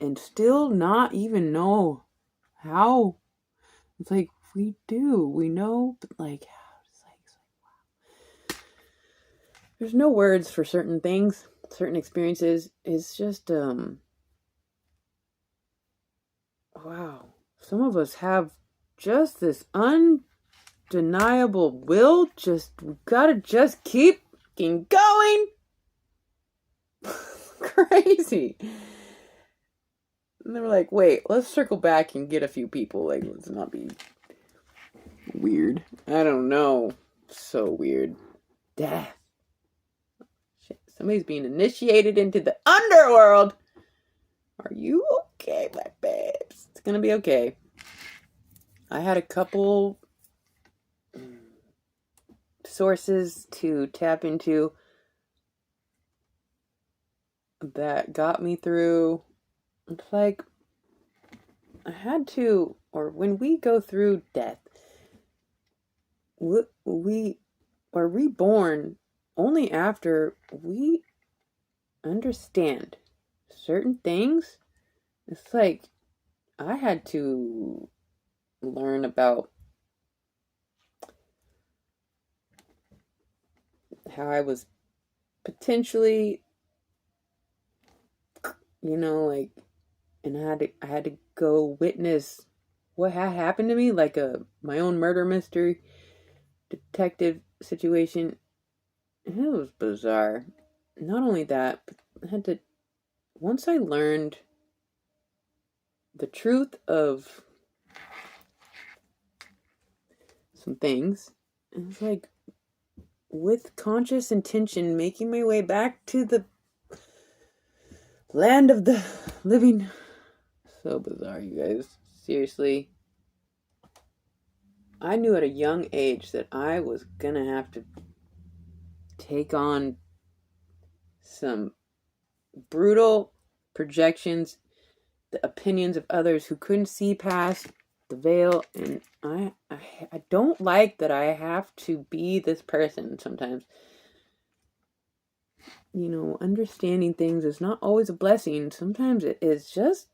and still not even know how. It's like, we know, but like, wow. There's no words for certain things, certain experiences. It's just, wow. Some of us have just this undeniable will. We gotta just keep going. Crazy. And they were like, wait, let's circle back and get a few people. Like, let's not be weird. I don't know. So weird. Death. Shit. Somebody's being initiated into the underworld. Are you okay, my babes? It's gonna be okay. I had a couple sources to tap into that got me through. It's like, I had to, or when we go through death, we are reborn only after we understand certain things. It's like, I had to learn about how I was potentially, like, and I had to go witness what had happened to me, like my own murder mystery detective situation. And it was bizarre. Not only that, but I had to, once I learned the truth of some things, it was like, with conscious intention, making my way back to the land of the living. So bizarre, you guys. Seriously. I knew at a young age that I was gonna have to take on some brutal projections, the opinions of others who couldn't see past the veil, and I don't like that I have to be this person sometimes. Understanding things is not always a blessing. Sometimes it is just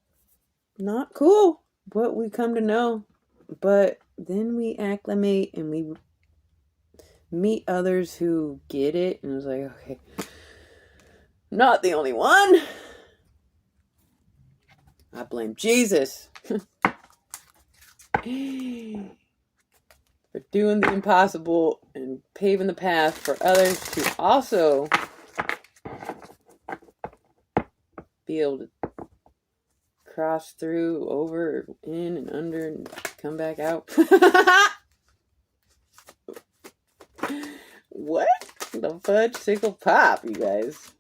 not cool what we come to know. But then we acclimate and we meet others who get it, and it's like, okay, I'm not the only one. I blame Jesus for doing the impossible and paving the path for others to also be able to cross through, over, in, and under, and come back out. What? The fudge sickle pop, you guys.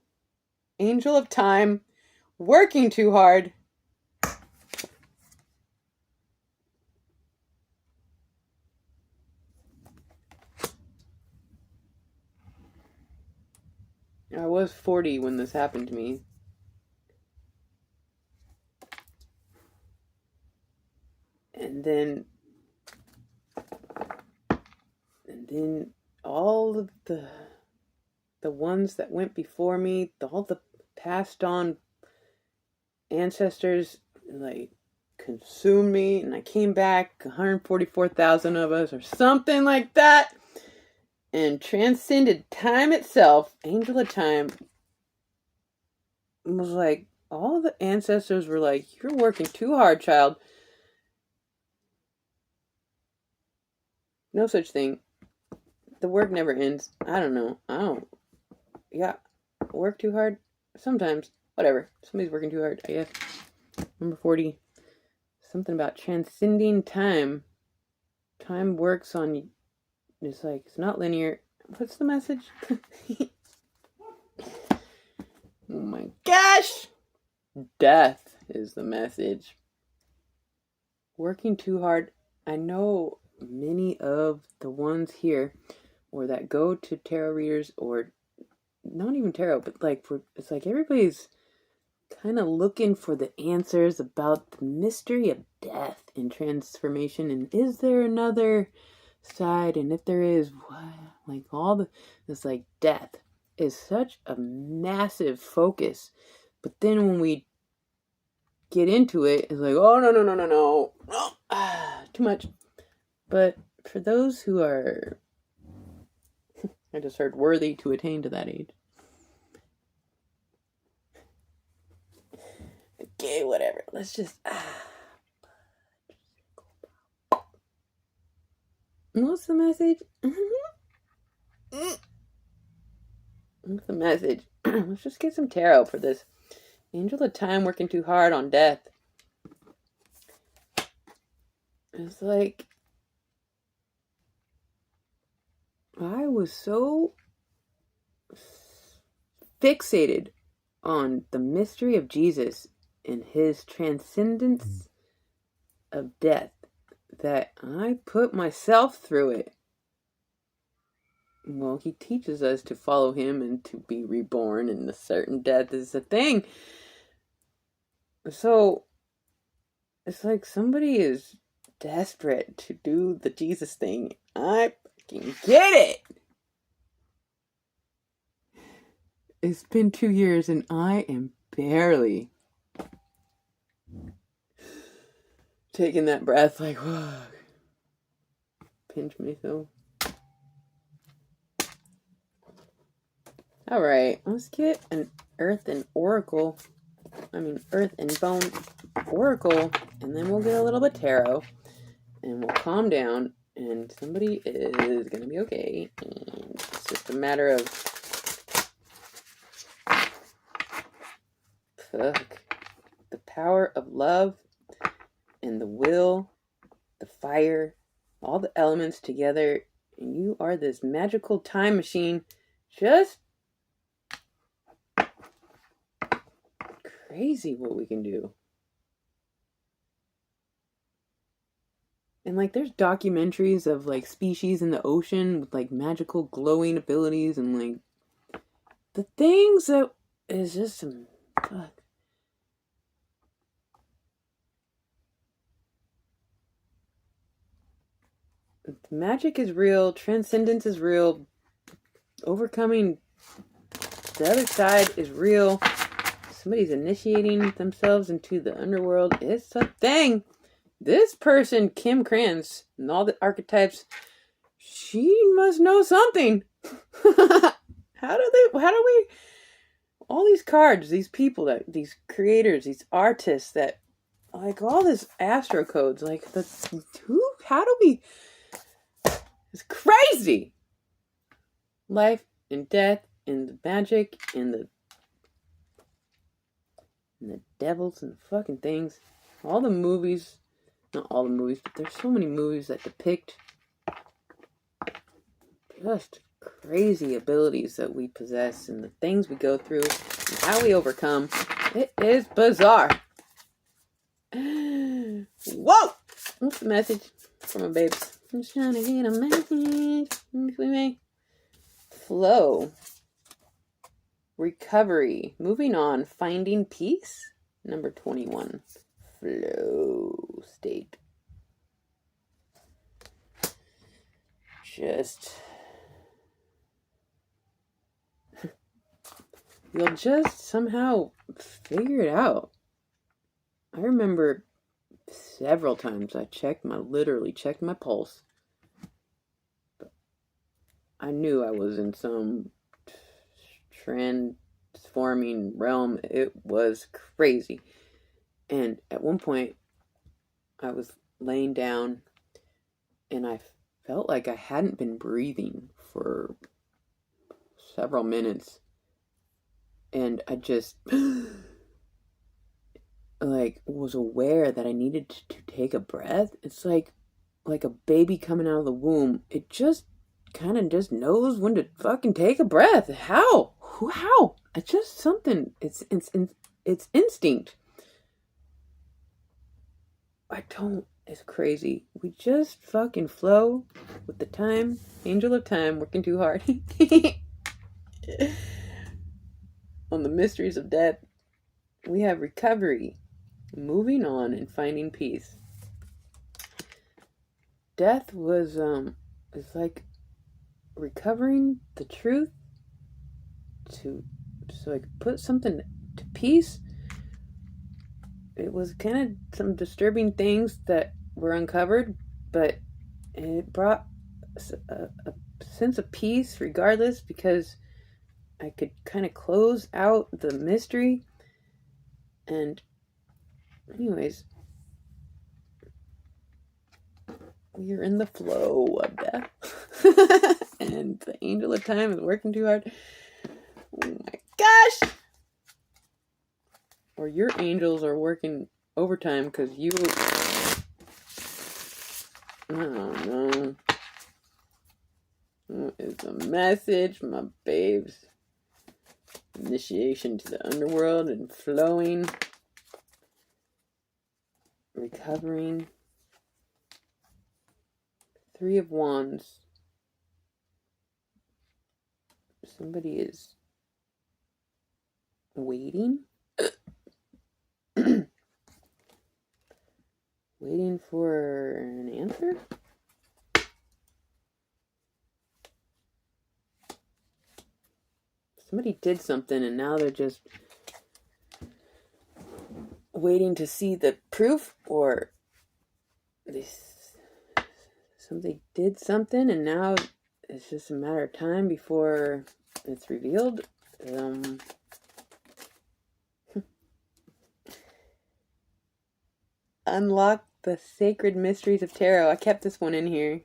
Angel of time, working too hard. I was 40 when this happened to me. And then all of the ones that went before me, all the passed on ancestors, like, consumed me, and I came back, 144,000 of us, or something like that, and transcended time itself. Angel of time was like, all the ancestors were like, you're working too hard, child. No such thing. The work never ends. I don't know. Yeah, work too hard? Sometimes. Whatever. Somebody's working too hard, I guess. Number 40. Something about transcending time. Time works on... It's like, it's not linear. What's the message? Oh my gosh! Death is the message. Working too hard. I know many of the ones here, or that go to tarot readers, or not even tarot, but like, it's like everybody's kind of looking for the answers about the mystery of death and transformation, and is there another side, and if there is, what? Like, it's like, death is such a massive focus, but then when we get into it, it's like, oh, no. Too much. But for those who are, I just heard, worthy to attain to that age. Okay, whatever. Let's just, What's the message? What's the message? Let's just get some tarot for this. Angel of Time working too hard on death. It's like, I was so fixated on the mystery of Jesus and his transcendence of death that I put myself through it. Well, he teaches us to follow him and to be reborn, and a certain death is a thing. So, it's like somebody is desperate to do the Jesus thing. I fucking get it! It's been 2 years and I am barely taking that breath like, whoa. Pinch me so. Alright, let's get an Earth and Bone Oracle, and then we'll get a little bit tarot, and we'll calm down, and somebody is gonna be okay, and it's just a matter of the power of love and the will, the fire, all the elements together, and you are this magical time machine. Just crazy what we can do. And like, there's documentaries of like species in the ocean with like magical glowing abilities, and like the things that is just some fuck. Magic is real, transcendence is real, overcoming the other side is real. Somebody's initiating themselves into the underworld. It's a thing. This person, Kim Kranz, and all the archetypes, she must know something. How do we, all these cards, these people, these creators, these artists that, like, all this astro codes, like, how do we, it's crazy. Life and death and the magic and the devils and the fucking things. All the movies, not all the movies, but there's so many movies that depict just crazy abilities that we possess and the things we go through and how we overcome. It is bizarre. Whoa! What's the message for my babes? I'm just trying to get a message. If we may. Flow. Recovery. Moving on. Finding peace. Number 21. Flow state. You'll just somehow figure it out. I remember several times I literally checked my pulse. But I knew I was in some transforming realm. It was crazy. And at one point, I was laying down and I felt like I hadn't been breathing for several minutes. And I just like was aware that I needed to take a breath. It's like a baby coming out of the womb. It just kind of just knows when to fucking take a breath. How? It's just something. It's instinct. It's crazy. We just fucking flow with the time. Angel of Time working too hard on the mysteries of death. We have recovery, moving on, and finding peace. Death was it's like recovering the truth so I could put something to peace. it was kind of some disturbing things that were uncovered, but it brought a sense of peace regardless, because I could kind of close out the mystery. And anyways, we are in the flow of death. And the angel of time is working too hard. Oh my gosh! Or your angels are working overtime because you... I don't know. What is the message, my babes? Initiation to the underworld and flowing. Recovering. 3 of Wands. Somebody is waiting. Waiting for an answer? Somebody did something and now they're just waiting to see the proof, or somebody did something and now it's just a matter of time before it's revealed. Unlock the sacred mysteries of tarot. I kept this one in here.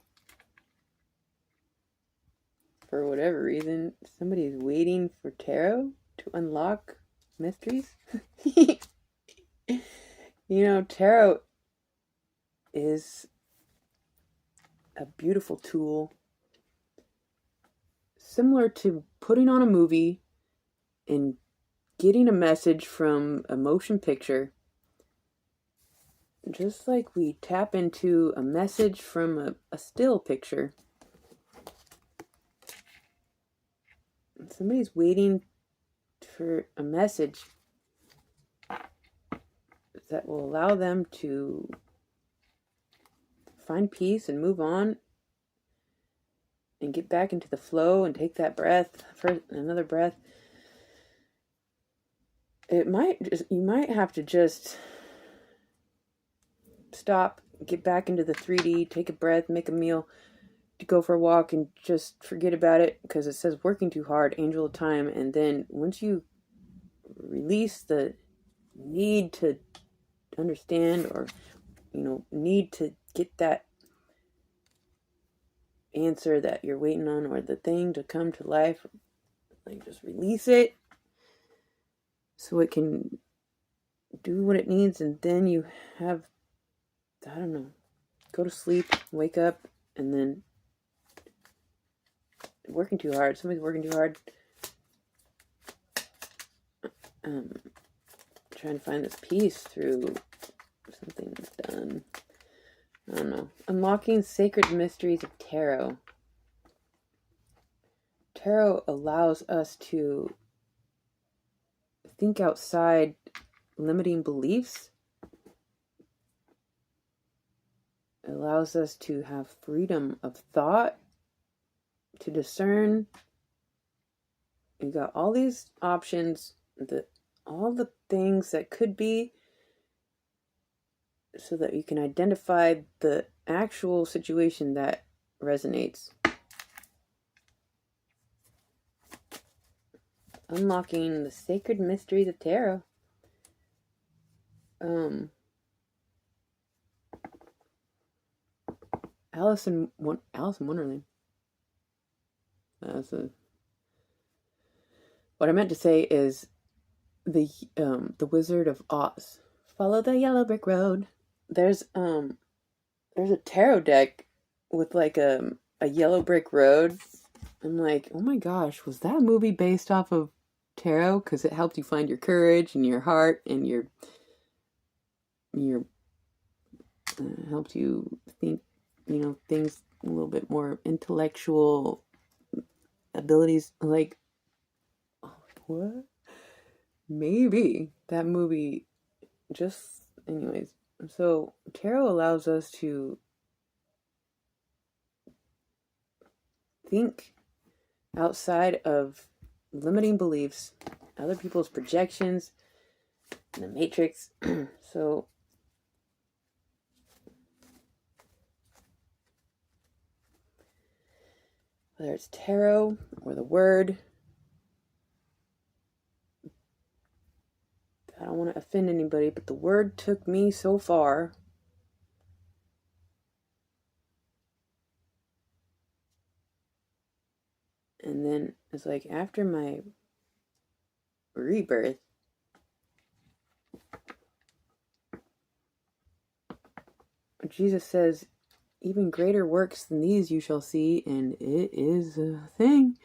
For whatever reason, somebody's waiting for tarot to unlock mysteries. You know, tarot is a beautiful tool. Similar to putting on a movie and getting a message from a motion picture. Just like we tap into a message from a still picture. Somebody's waiting for a message that will allow them to find peace and move on and get back into the flow and take that breath, for another breath. You might have to just stop, get back into the 3D, take a breath, make a meal, to go for a walk and just forget about it, because it says working too hard, angel of time. And then once you release the need to understand, or need to get that answer that you're waiting on, or the thing to come to life, like just release it so it can do what it needs. And then you have, I don't know, go to sleep, wake up, and then working too hard. Somebody's working too hard. Trying to find this peace through something that's done. I don't know. Unlocking sacred mysteries of tarot. Tarot allows us to think outside limiting beliefs. It allows us to have freedom of thought, to discern. You got all these options, all the things that could be, so that you can identify the actual situation that resonates. Unlocking the sacred mysteries of tarot. Alice in Wonderland. What I meant to say is the Wizard of Oz. Follow the yellow brick road. There's a tarot deck with like a yellow brick road. I'm like, oh my gosh, was that movie based off of tarot? Because it helped you find your courage and your heart, and your helped you think, things a little bit more intellectual abilities. Like, what? Maybe that movie just, anyways. So tarot allows us to think outside of limiting beliefs, other people's projections, in the Matrix. So whether it's tarot or the word, I don't want to offend anybody, but the word took me so far. And then it's like after my rebirth, Jesus says, even greater works than these you shall see, and it is a thing.